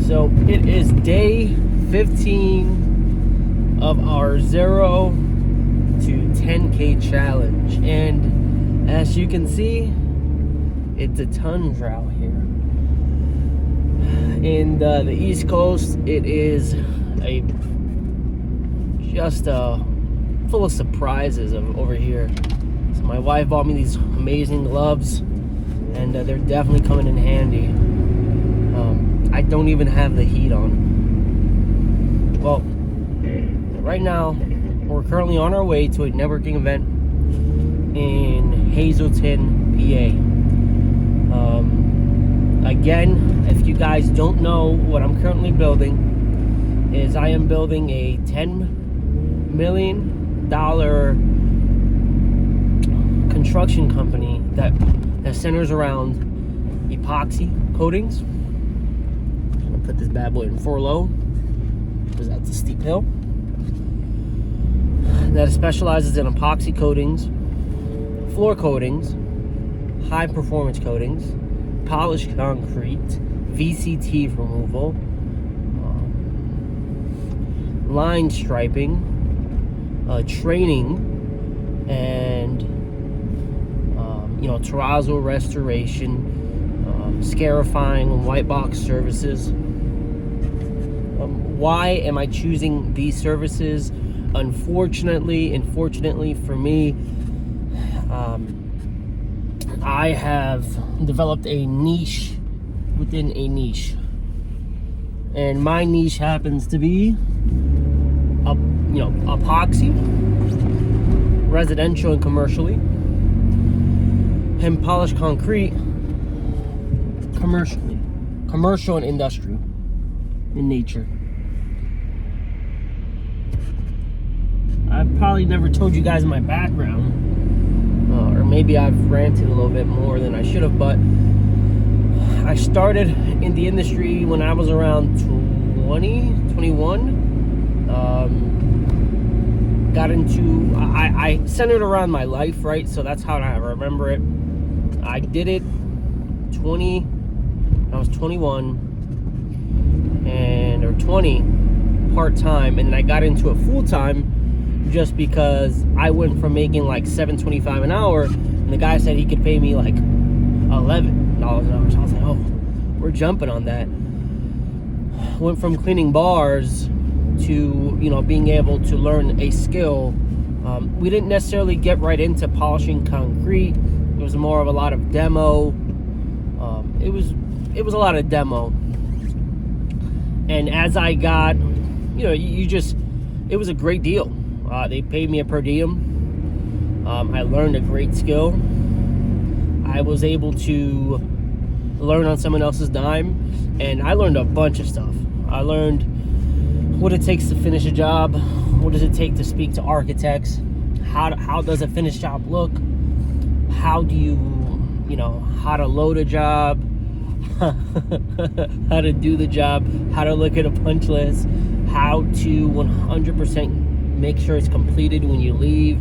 So it is day 15 of our 0 to 10K challenge, and as you can see, it's a tundra out here. In the East Coast, it is full of surprises over here. So my wife bought me these amazing gloves, and they're definitely coming in handy. I don't even have the heat on. Well, right now, we're currently on our way to a networking event in Hazleton, PA. Again, if you guys don't know, what I'm currently building is I am building a $10 million construction company that centers around epoxy coatings. I'm gonna put this bad boy in 4 low because that's a steep hill. That specializes in epoxy coatings, floor coatings, high performance coatings, polished concrete, VCT removal, line striping, training, and terrazzo restoration, scarifying and white box services. Why am I choosing these services? Unfortunately and fortunately for me, I have developed a niche within a niche, and my niche happens to be epoxy, residential and commercially, and polished concrete commercial and industrial in nature. I've probably never told you guys my background, or maybe I've ranted a little bit more than I should have, but I started in the industry when I was around 21. I centered around my life, right? So that's how I remember it. I did it I was 21 or 20 part-time, and I got into it full-time just because I went from making like $7.25 an hour, and the guy said he could pay me like $11 an hour. So I was like, oh, we're jumping on that. Went from cleaning bars to being able to learn a skill. We didn't necessarily get right into polishing concrete. It was more of a lot of demo. It was a lot of demo. And as I got, it was a great deal. They paid me a per diem. I learned a great skill. I was able to learn on someone else's dime, and I learned a bunch of stuff. I learned what it takes to finish a job. What does it take to speak to architects? How does a finished job look? How do you, how to load a job? How to do the job? How to look at a punch list? How to 100% make sure it's completed when you leave.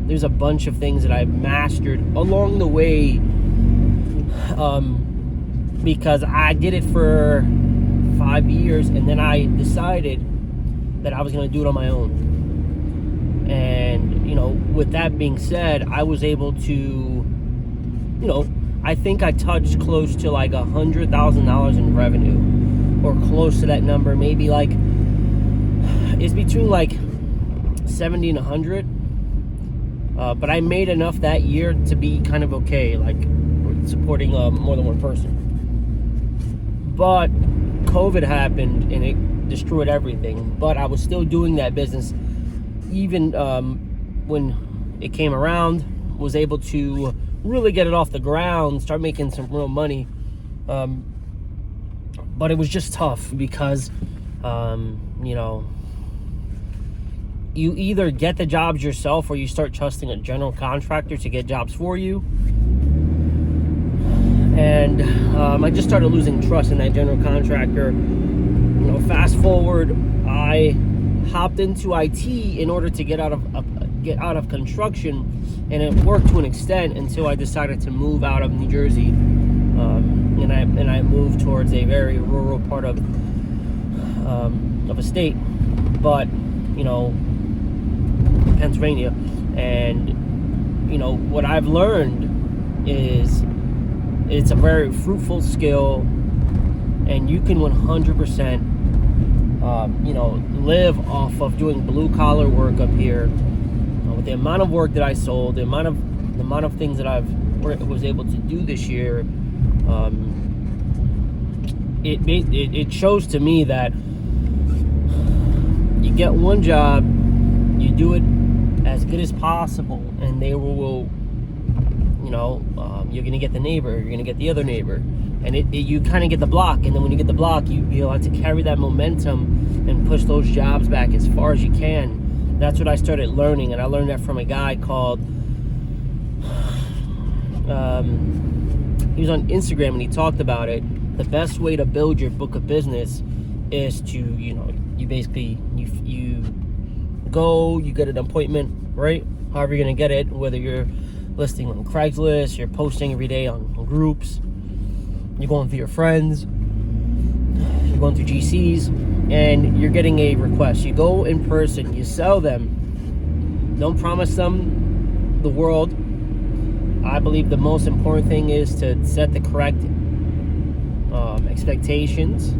There's a bunch of things that I've mastered along the way, because I did it for 5 years, and then I decided that I was going to do it on my own. And with that being said, I was able to, I think I touched close to like $100,000 in revenue, or close to that number. Maybe like it's between like 70 and 100. But I made enough that year to be kind of okay, like supporting more than one person. But COVID happened and it destroyed everything. But I was still doing that business even when it came around. Was able to really get it off the ground, start making some real money. But it was just tough because you either get the jobs yourself, or you start trusting a general contractor to get jobs for you. And I just started losing trust in that general contractor. Fast forward, I hopped into IT in order to get out of construction, and it worked to an extent until I decided to move out of New Jersey, and I moved towards a very rural part of of a state, but Pennsylvania. And what I've learned is it's a very fruitful skill, and you can 100% live off of doing blue collar work up here. With the amount of work that I sold, the amount of things that was able to do this year, it shows to me that you get one job, you do it as good as possible, and they will you're gonna get the neighbor, you're gonna get the other neighbor, and you kind of get the block. And then when you get the block, you'll have to carry that momentum and push those jobs back as far as you can. That's what I started learning, and I learned that from a guy called he was on Instagram, and he talked about it. The best way to build your book of business is to you basically you go, you get an appointment, right? However you're gonna get it, whether you're listing on Craigslist, you're posting every day on groups, you're going through your friends, you're going through GCs, and you're getting a request. You go in person, you sell them. Don't promise them the world. I believe the most important thing is to set the correct expectations,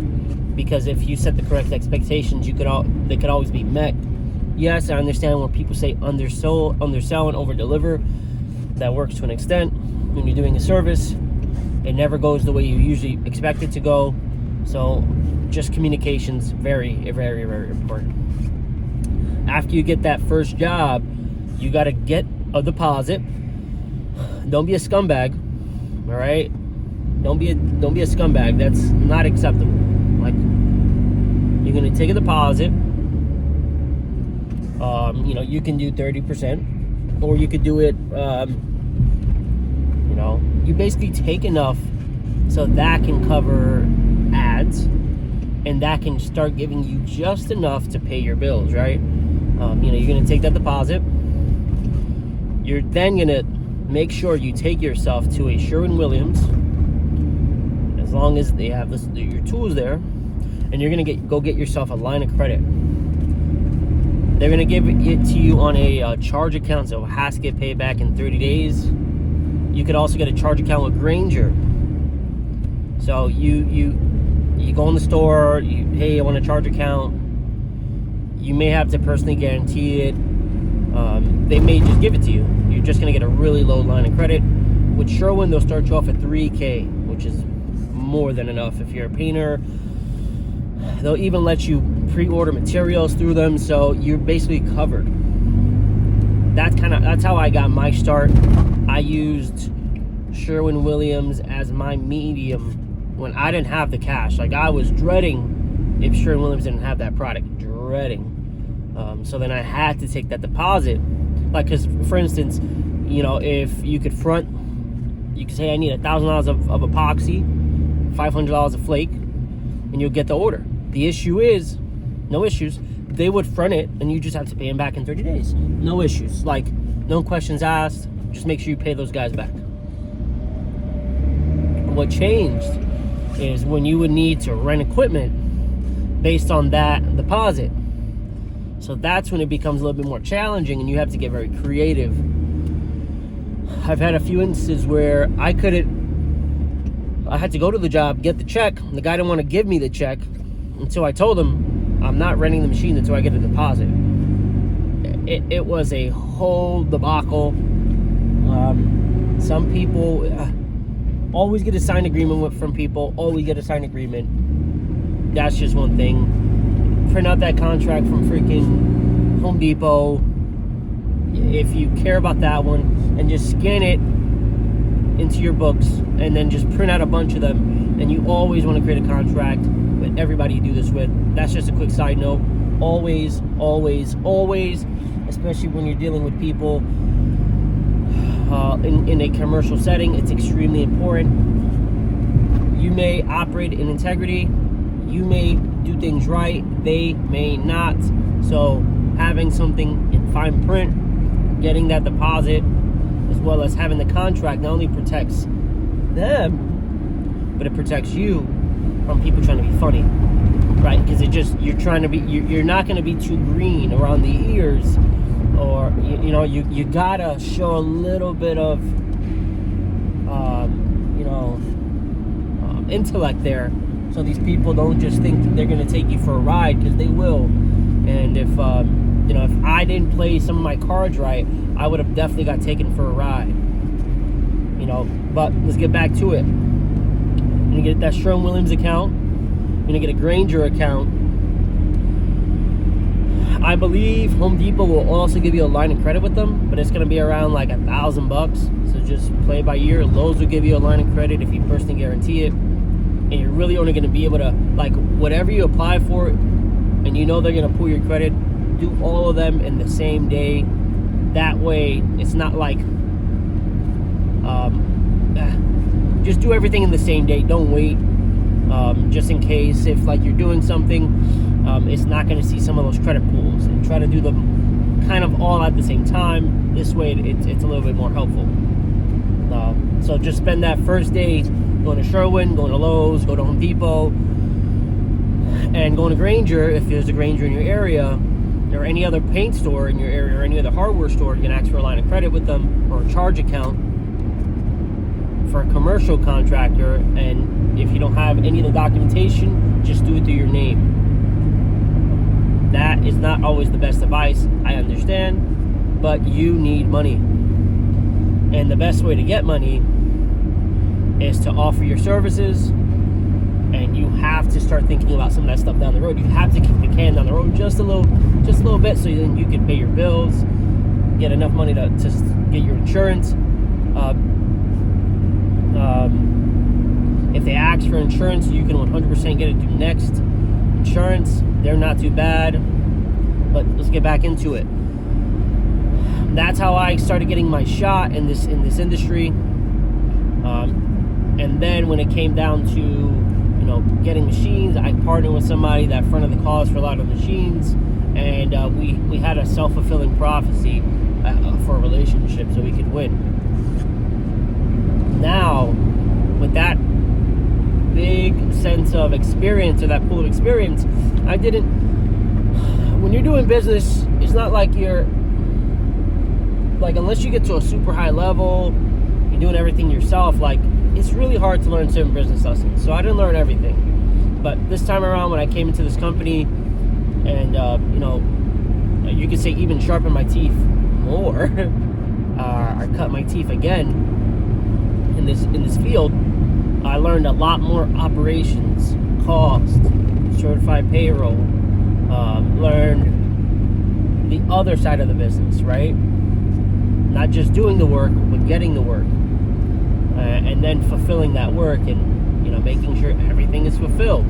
because if you set the correct expectations, they could always be met. Yes, I understand when people say undersell and over deliver. That works to an extent. When you're doing a service, it never goes the way you usually expect it to go. So just communication's very, very, very important. After you get that first job, you got to get a deposit. Don't be a scumbag, all right? Don't be a scumbag. That's not acceptable. Like, you're gonna take a deposit. You can do 30%, or you could do it. You basically take enough so that can cover ads, and that can start giving you just enough to pay your bills, right? You're gonna take that deposit. You're then gonna make sure you take yourself to a Sherwin-Williams, as long as they have your tools there, and you're gonna go get yourself a line of credit. They're gonna give it to you on a charge account, so it has to get paid back in 30 days. You could also get a charge account with Granger. So you go in the store, hey, I want a charge account. You may have to personally guarantee it. They may just give it to you. You're just gonna get a really low line of credit. With Sherwin, they'll start you off at $3K, which is more than enough. If you're a painter, they'll even let you pre-order materials through them, so you're basically covered. That's how I got my start. I used Sherwin-Williams as my medium when I didn't have the cash. Like, I was dreading if Sherwin-Williams didn't have that product, dreading. So then I had to take that deposit. Like, because for instance, if you could front, you could say I need $1,000 of epoxy, $500 of flake, and you'll get the order. The issue is, no issues, they would front it, and you just have to pay them back in 30 days. No issues. Like, no questions asked. Just make sure you pay those guys back. What changed is when you would need to rent equipment based on that deposit. So that's when it becomes a little bit more challenging, and you have to get very creative. I've had a few instances where I had to go to the job, get the check. The guy didn't want to give me the check until I told him I'm not renting the machine until I get a deposit. It was a whole debacle. Some people always get a signed agreement from people. Always get a signed agreement. That's just one thing. Print out that contract from freaking Home Depot, if you care about that one, and just scan it into your books, and then just print out a bunch of them. And you always want to create a contract with everybody you do this with. That's just a quick side note. Always, always, always, especially when you're dealing with people in a commercial setting, it's extremely important. You may operate in integrity, you may do things right, they may not. So having something in fine print, getting that deposit, as well as having the contract, not only protects them, but it protects you from people trying to be funny. right? Because you're trying to be, you're not going to be too green around the ears, or you gotta show a little bit of intellect there, so these people don't just think they're going to take you for a ride, because they will. And if if I didn't play some of my cards right, I would have definitely got taken for a ride. But let's get back to it. You're gonna get that Sherwin-Williams account. You're gonna get a Granger account. I believe Home Depot will also give you a line of credit with them, but it's gonna be around like $1,000. So just play it by ear. Lowe's will give you a line of credit if you personally guarantee it, and you're really only gonna be able to, like, whatever you apply for, and they're gonna pull your credit, do all of them in the same day. That way, it's not like just do everything in the same day. Don't wait, just in case if like you're doing something, it's not going to see some of those credit pulls, and try to do them kind of all at the same time. This way it's a little bit more helpful. So just spend that first day going to Sherwin, going to Lowe's, go to Home Depot, and going to Granger if there's a Granger in your area, or any other paint store in your area, or any other hardware store. You can ask for a line of credit with them, or a charge account for a commercial contractor. And if you don't have any of the documentation, just do it through your name. That is not always the best advice, I understand, but you need money. And the best way to get money is to offer your services, and you have to start thinking about some of that stuff down the road. You have to kick the can down the road just a little bit, so then you can pay your bills, get enough money to get your insurance. If they ask for insurance, you can 100% get it through Next Insurance. They're not too bad. But let's get back into it. That's how I started getting my shot in this industry. And then when it came down to getting machines, I partnered with somebody that fronted the cost for a lot of machines, and we had a self-fulfilling prophecy for a relationship, so we could win. Now, with that big sense of experience, or that pool of experience, when you're doing business, it's not like you're like, unless you get to a super high level, you're doing everything yourself, like, it's really hard to learn certain business lessons. So I didn't learn everything, but this time around, when I came into this company, and you could say even sharpen my teeth more, or cut my teeth again in this field, I learned a lot more operations, cost, certified payroll, learned the other side of the business, right? Not just doing the work, but getting the work, and then fulfilling that work, and making sure everything is fulfilled.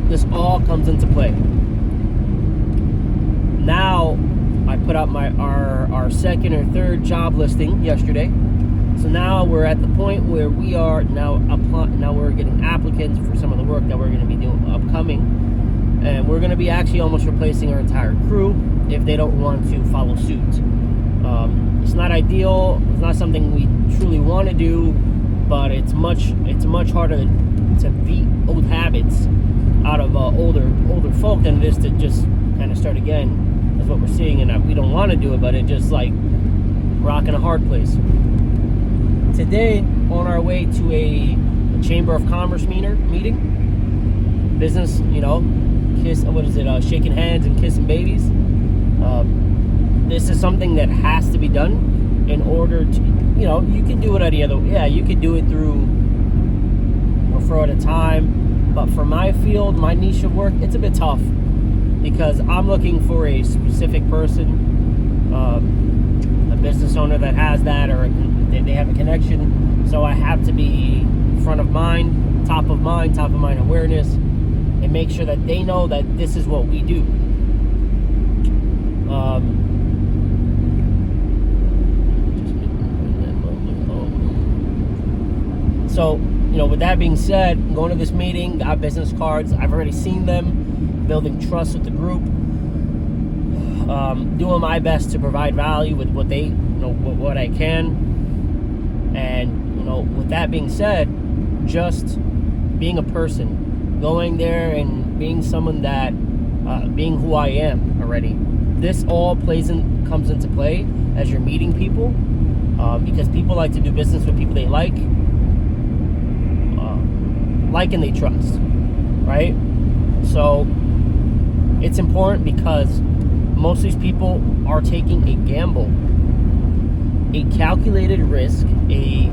This all comes into play. Now, I put out our second or third job listing yesterday. So now we're at the point where we are now we're getting applicants for some of the work that we're going to be doing upcoming, and we're going to be actually almost replacing our entire crew if they don't want to follow suit. It's not ideal. It's not something we truly want to do, but it's much harder to beat old habits out of older folk than it is to just kind of start again. That's what we're seeing, and we don't want to do it, but it just like rocking a hard place. Today, on our way to a Chamber of Commerce meeting, business, shaking hands and kissing babies. This is something that has to be done in order to, you can do it any other way. Yeah, you could do it through referral at a time, but for my field, my niche of work, it's a bit tough, because I'm looking for a specific person, a business owner that has that, or they have a connection. So I have to be front of mind, top of mind awareness, and make sure that they know that this is what we do. So, with that being said, I'm going to this meeting, got business cards. I've already seen them, building trust with the group, doing my best to provide value with what they, what I can. And, with that being said, just being a person, going there and being someone that, being who I am already. This all comes into play as you're meeting people, because people like to do business with people they like and they trust, right? So it's important because most of these people are taking a gamble, a calculated risk, a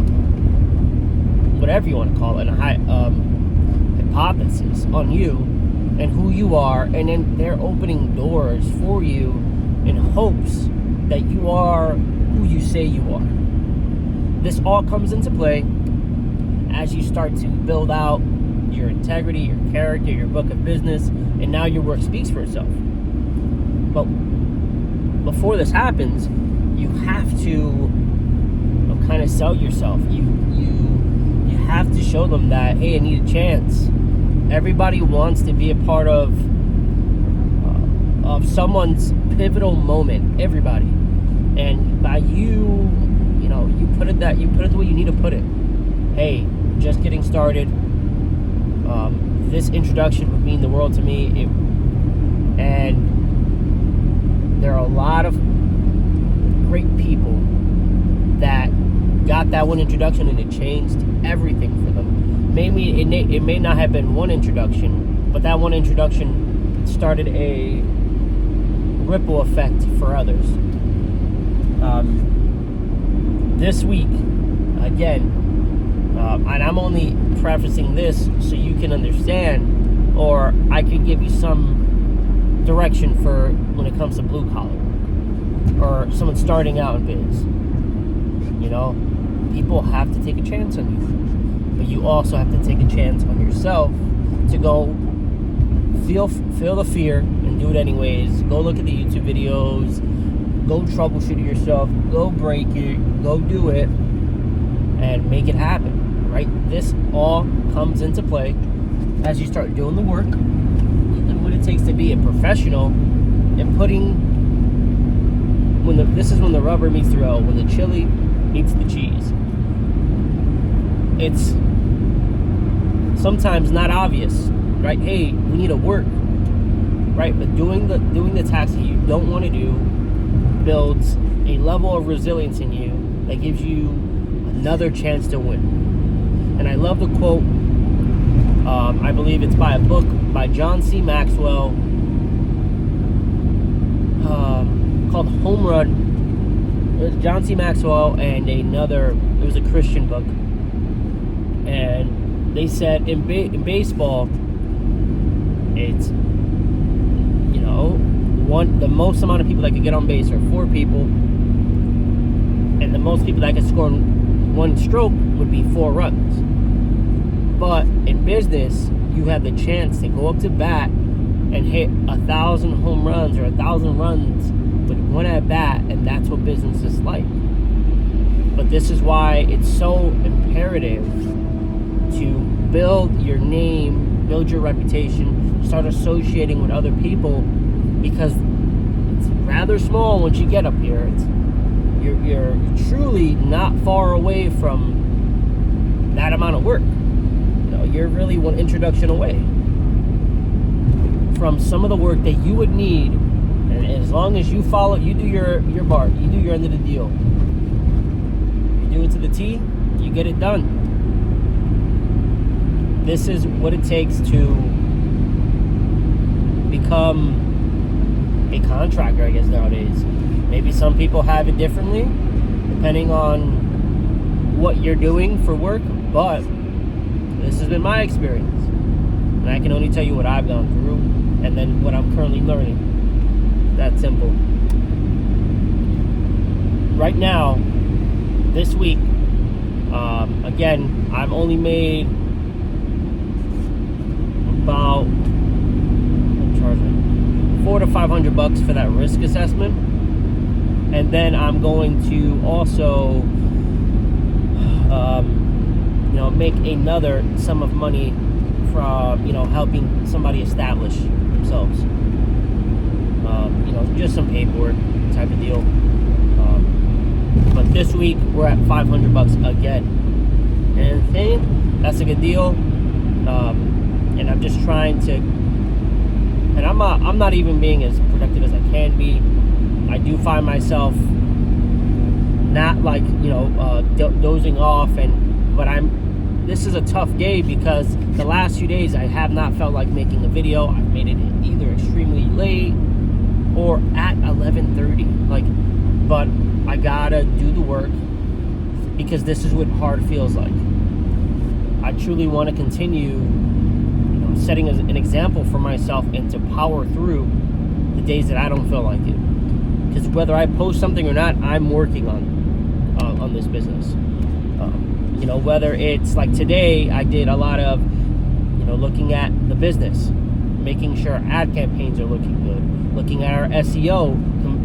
whatever you want to call it, a hypothesis on you and who you are, and then they're opening doors for you in hopes that you are who you say you are. This all comes into play as you start to build out your integrity, your character, your book of business, and now your work speaks for itself. But before this happens, you have to kind of sell yourself. You have to show them that, hey, I need a chance. Everybody wants to be a part of someone's pivotal moment. Everybody, and by you put it the way you need to put it. Hey, just getting started. This introduction would mean the world to me, and there are a lot of great people that got that one introduction and it changed everything for them. Maybe it may not have been one introduction, but that one introduction started a ripple effect for others. This week, again, and I'm only prefacing this so you can understand, or I could give you some direction for when it comes to blue collar or someone starting out in biz. People have to take a chance on you, but you also have to take a chance on yourself to go feel the fear and do it anyways. Go look at the YouTube videos, go troubleshoot it yourself, go break it, go do it, and make it happen. Right? This all comes into play as you start doing the work and what it takes to be a professional, and this is when the rubber meets the road, when the chili meets the cheese. It's sometimes not obvious, right? Hey, we need to work, right? But doing the tasks that you don't want to do builds a level of resilience in you that gives you another chance to win. And I love the quote, I believe it's by a book by John C. Maxwell, called Home Run. It was John C. Maxwell and it was a Christian book. And they said in baseball, it's, the most amount of people that could get on base are 4 people. And the most people that could score in one stroke would be 4 runs. But in business, you have the chance to go up to bat and hit 1,000 home runs or 1,000 runs with one at bat, and that's what business is like. But this is why it's so imperative to build your name, build your reputation, start associating with other people, because it's rather small once you get up here. You're truly not far away from that amount of work. You're really one introduction away from some of the work that you would need, and as long as you follow, you do your part, you do your end of the deal, you do it to the T, you get it done. This is what it takes to become a contractor, I guess, nowadays. Maybe some people have it differently depending on what you're doing for work, but this has been my experience, and I can only tell you what I've gone through and then what I'm currently learning. That simple. Right now, this week, again, I've only made about $400 to $500 for that risk assessment, and then I'm going to also make another sum of money from helping somebody establish themselves. Just some paperwork type of deal. But this week we're at $500 again, and hey, that's a good deal. And I'm just trying trying to, and I'm not even being as productive as I can be. I do find myself not like, dozing off, but this is a tough day because the last few days I have not felt like making a video. I've made it either extremely late or at 11:30, but I gotta do the work because this is what hard feels like. I truly want to continue, setting as an example for myself and to power through the days that I don't feel like it. Because whether I post something or not, I'm working on this business. Whether it's like today, I did a lot of, looking at the business, making sure our ad campaigns are looking good, looking at our SEO,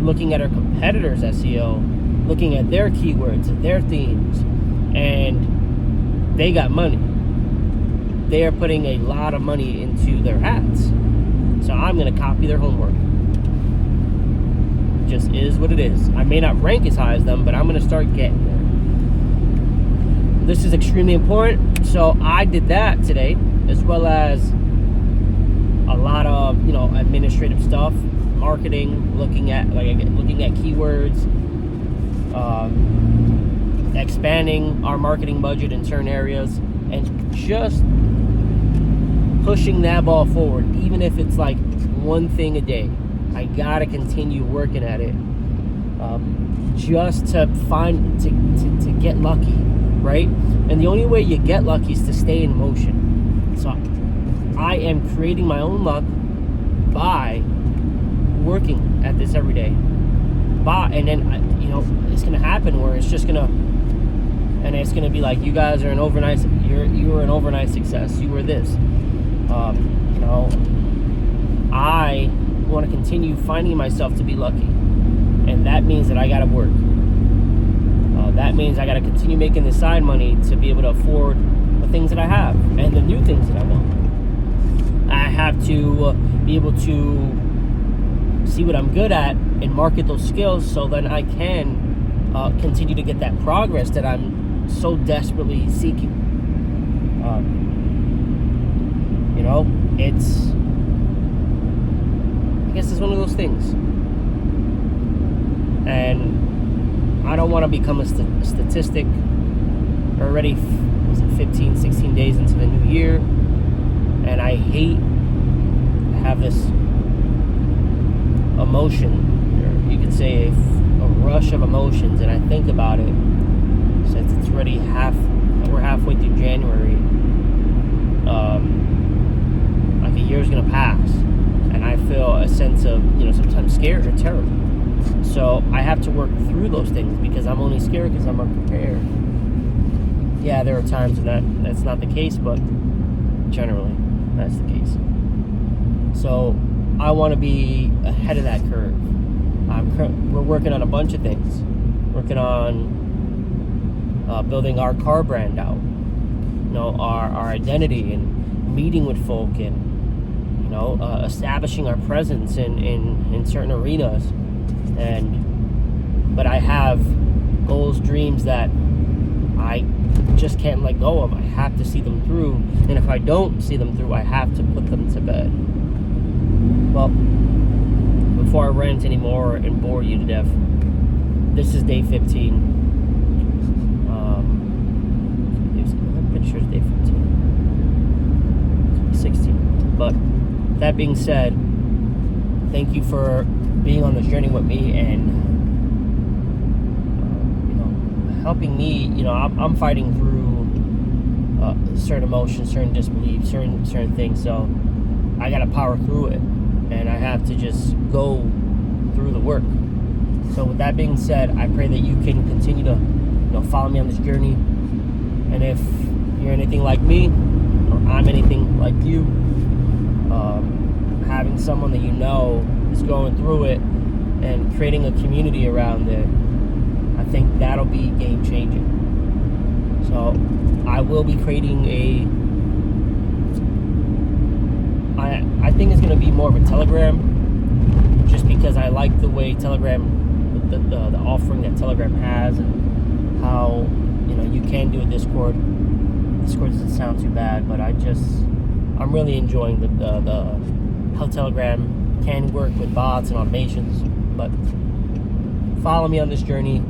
looking at our competitors' SEO, looking at their keywords, their themes, and they got money. They are putting a lot of money into their ads. So I'm going to copy their homework. Just is what it is. I may not rank as high as them, but I'm going to start getting there. This is extremely important. So I did that today, as well as a lot of, administrative stuff, marketing, looking at keywords, expanding our marketing budget in certain areas, and just pushing that ball forward, even if it's like one thing a day. I gotta continue working at it, just to get lucky, right? And the only way you get lucky is to stay in motion. So I am creating my own luck by working at this every day. And then it's gonna happen where it's just gonna be like, you guys are you were an overnight success. You were this. I want to continue finding myself to be lucky, and that means that I gotta work. That means I gotta continue making the side money to be able to afford the things that I have and the new things that I want. I have to be able to see what I'm good at and market those skills, so then I can continue to get that progress that I'm so desperately seeking. I guess it's one of those things. And I don't want to become a statistic. Already, 15, 16 days into the new year, and I hate to have this emotion, or you could say a rush of emotions, and I think about it since it's already we're halfway through January. Like a year's gonna pass, and I feel a sense of, sometimes scared or terror. So I have to work through those things because I'm only scared because I'm unprepared. Yeah, there are times when that's not the case, but generally that's the case. So I want to be ahead of that curve. We're working on a bunch of things. Working on building our car brand out, our identity, and meeting with folk, and establishing our presence in certain arenas. But I have goals, dreams that I just can't let go of. I have to see them through, and if I don't see them through, I have to put them to bed. Well, before I rant anymore and bore you to death, this is day 15. I'm pretty sure it's day 15. 16. But that being said, thank you for being on this journey with me and helping me. I'm fighting through certain emotions, certain disbeliefs, certain things. So I gotta power through it, and I have to just go through the work. So with that being said, I pray that you can continue to follow me on this journey. And if you're anything like me, or I'm anything like you, having someone that is going through it and creating a community around it, I think that'll be game changing. So I will be creating I think it's going to be more of a Telegram, just because I like the way Telegram, the offering that Telegram has, and how you can do a Discord. Discord doesn't sound too bad, but I I'm really enjoying the Health Telegram can work with bots and automations. But follow me on this journey.